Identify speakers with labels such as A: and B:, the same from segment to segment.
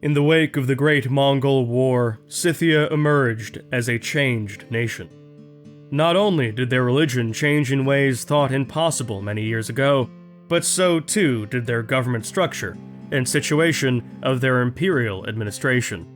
A: In the wake of the Great Mongol War, Scythia emerged as a changed nation. Not only did their religion change in ways thought impossible many years ago, but so too did their government structure and situation of their imperial administration.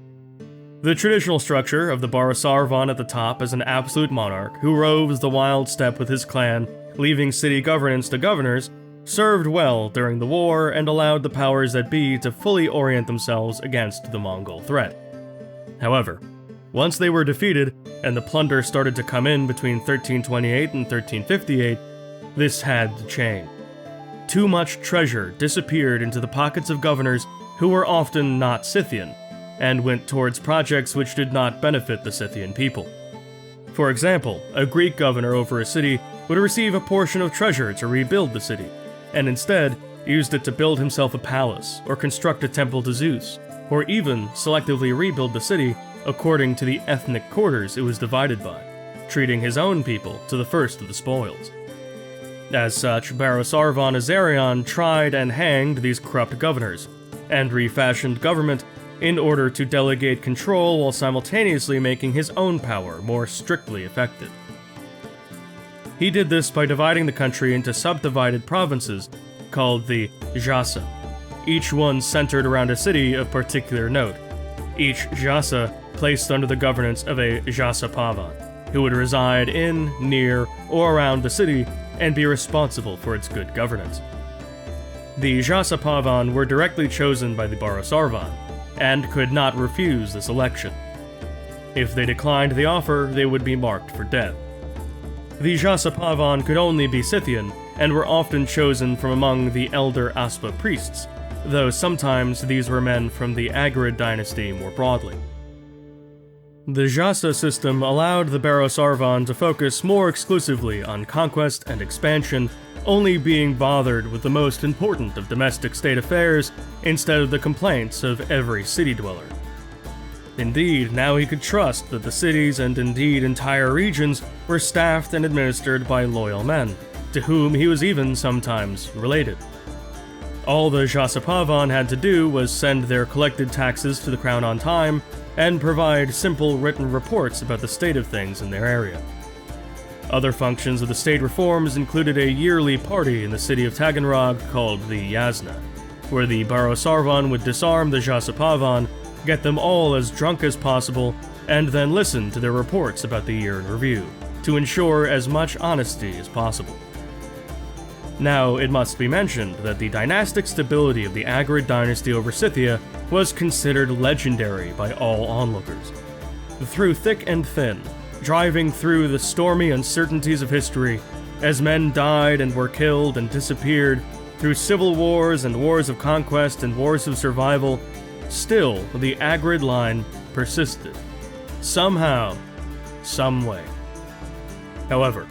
A: The traditional structure of the Barosarvan at the top as an absolute monarch who roves the wild steppe with his clan, leaving city governance to governors, served well during the war and allowed the powers that be to fully orient themselves against the Mongol threat. However, once they were defeated and the plunder started to come in between 1328 and 1358, this had to change. Too much treasure disappeared into the pockets of governors who were often not Scythian, and went towards projects which did not benefit the Scythian people. For example, a Greek governor over a city would receive a portion of treasure to rebuild the city, and instead used it to build himself a palace, or construct a temple to Zeus, or even selectively rebuild the city according to the ethnic quarters it was divided by, treating his own people to the first of the spoils. As such, Barosarvan Azarian tried and hanged these corrupt governors, and refashioned government in order to delegate control while simultaneously making his own power more strictly effective. He did this by dividing the country into subdivided provinces called the Xshaça, each one centered around a city of particular note, each Xshaça placed under the governance of a Xshaçapavan, who would reside in, near, or around the city and be responsible for its good governance. The Xshaçapavan were directly chosen by the Barosarvan, and could not refuse this election. If they declined the offer, they would be marked for death. The Xshaçapavan could only be Scythian, and were often chosen from among the elder Aspa priests, though sometimes these were men from the Agarid dynasty more broadly. The Xshaça system allowed the Barosarvan to focus more exclusively on conquest and expansion, only being bothered with the most important of domestic state affairs instead of the complaints of every city dweller. Indeed, now he could trust that the cities and indeed entire regions were staffed and administered by loyal men, to whom he was even sometimes related. All the Xshaçapavan had to do was send their collected taxes to the crown on time and provide simple written reports about the state of things in their area. Other functions of the state reforms included a yearly party in the city of Taganrog called the Yasna, where the Barosarvan would disarm the Xshaçapavan, get them all as drunk as possible, and then listen to their reports about the year in review, to ensure as much honesty as possible. Now, it must be mentioned that the dynastic stability of the Agarid dynasty over Scythia was considered legendary by all onlookers. Through thick and thin, driving through the stormy uncertainties of history, as men died and were killed and disappeared, through civil wars and wars of conquest and wars of survival, still the Agarid line persisted. Somehow, some way. However,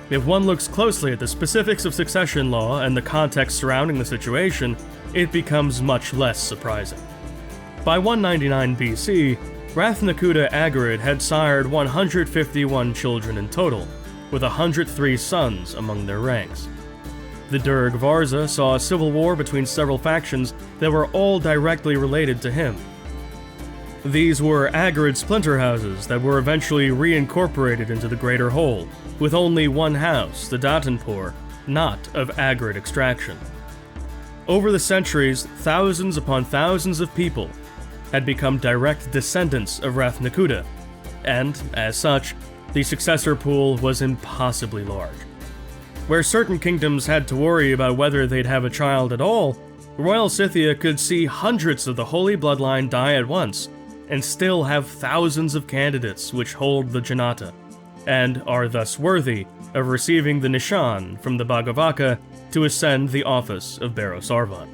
A: if one looks closely at the specifics of succession law and the context surrounding the situation, it becomes much less surprising. By 199 BC, Rathnakuta Agarid had sired 151 children in total, with 103 sons among their ranks. The Durg Varza saw a civil war between several factions that were all directly related to him. These were Agarid splinter houses that were eventually reincorporated into the greater whole, with only one house, the Datanpur, not of Agarid extraction. Over the centuries, thousands upon thousands of people had become direct descendants of Rathnakuta, and, as such, the successor pool was impossibly large. Where certain kingdoms had to worry about whether they'd have a child at all, Royal Scythia could see hundreds of the holy bloodline die at once, and still have thousands of candidates which hold the Janata, and are thus worthy of receiving the Nishan from the Bhagavaka to ascend the office of Barosarvan.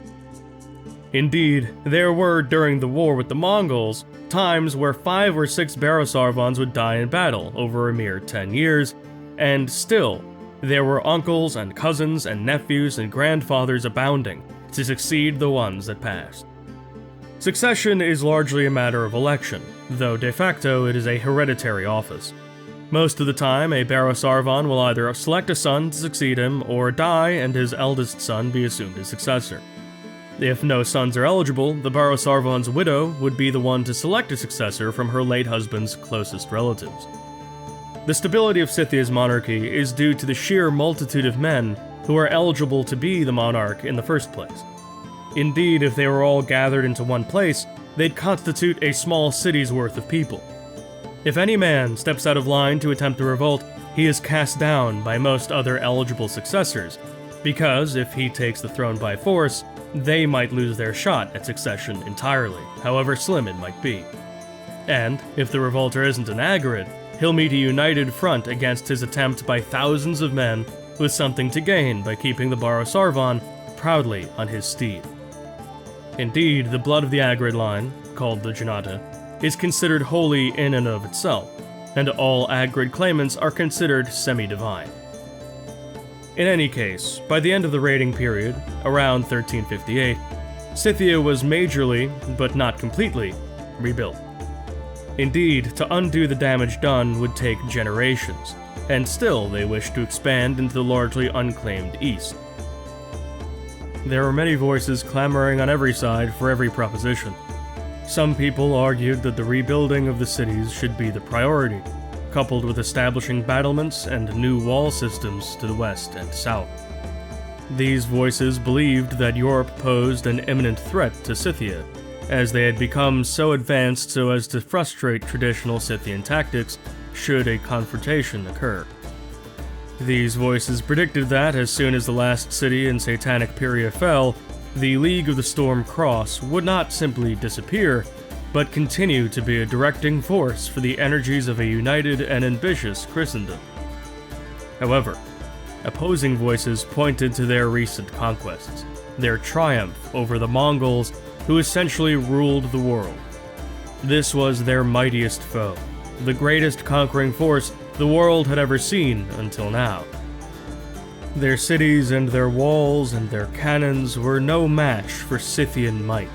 A: Indeed, there were, during the war with the Mongols, times where 5 or 6 Barosarvans would die in battle over a mere 10 years, and still, there were uncles and cousins and nephews and grandfathers abounding to succeed the ones that passed. Succession is largely a matter of election, though de facto it is a hereditary office. Most of the time, a Barosarvan will either select a son to succeed him or die and his eldest son be assumed as successor. If no sons are eligible, the Barosarvan's widow would be the one to select a successor from her late husband's closest relatives. The stability of Scythia's monarchy is due to the sheer multitude of men who are eligible to be the monarch in the first place. Indeed, if they were all gathered into one place, they'd constitute a small city's worth of people. If any man steps out of line to attempt a revolt, he is cast down by most other eligible successors, because if he takes the throne by force, they might lose their shot at succession entirely, however slim it might be. And, if the revolter isn't an Agarid, he'll meet a united front against his attempt by thousands of men with something to gain by keeping the Barosarvan proudly on his steed. Indeed, the blood of the Agarid line, called the Janata, is considered holy in and of itself, and all Agarid claimants are considered semi-divine. In any case, by the end of the raiding period, around 1358, Scythia was majorly, but not completely, rebuilt. Indeed, to undo the damage done would take generations, and still they wished to expand into the largely unclaimed east. There were many voices clamoring on every side for every proposition. Some people argued that the rebuilding of the cities should be the priority, coupled with establishing battlements and new wall systems to the west and south. These voices believed that Europe posed an imminent threat to Scythia, as they had become so advanced so as to frustrate traditional Scythian tactics should a confrontation occur. These voices predicted that as soon as the last city in Satanic Pyria fell, the League of the Storm Cross would not simply disappear, but continue to be a directing force for the energies of a united and ambitious Christendom. However, opposing voices pointed to their recent conquests, their triumph over the Mongols who essentially ruled the world. This was their mightiest foe, the greatest conquering force the world had ever seen until now. Their cities and their walls and their cannons were no match for Scythian might.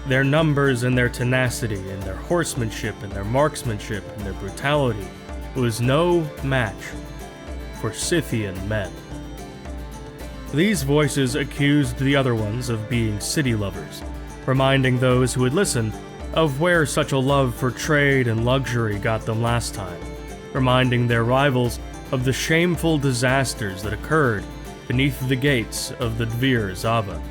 A: Their numbers and their tenacity and their horsemanship and their marksmanship and their brutality was no match for Scythian men. These voices accused the other ones of being city lovers, reminding those who would listen of where such a love for trade and luxury got them last time, reminding their rivals of the shameful disasters that occurred beneath the gates of the Dvir Zava,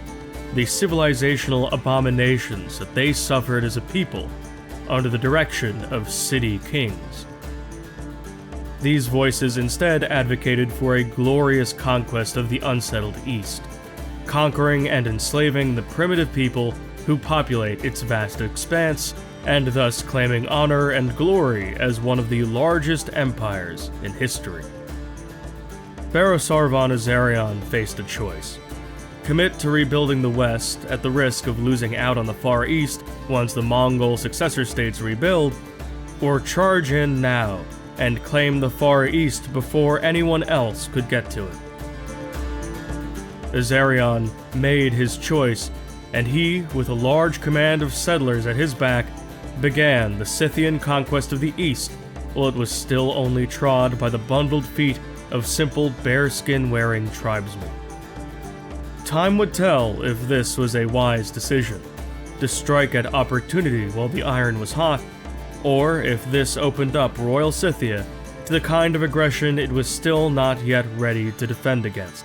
A: the civilizational abominations that they suffered as a people under the direction of city kings. These voices instead advocated for a glorious conquest of the unsettled East, conquering and enslaving the primitive people who populate its vast expanse, and thus claiming honor and glory as one of the largest empires in history. Barosarvan Azarion faced a choice: commit to rebuilding the West at the risk of losing out on the Far East once the Mongol successor states rebuild, or charge in now and claim the Far East before anyone else could get to it. Azarion made his choice, and he, with a large command of settlers at his back, began the Scythian conquest of the East, while it was still only trod by the bundled feet of simple bearskin-wearing tribesmen. Time would tell if this was a wise decision, to strike at opportunity while the iron was hot, or if this opened up Royal Scythia to the kind of aggression it was still not yet ready to defend against,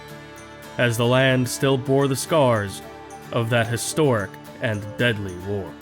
A: as the land still bore the scars of that historic and deadly war.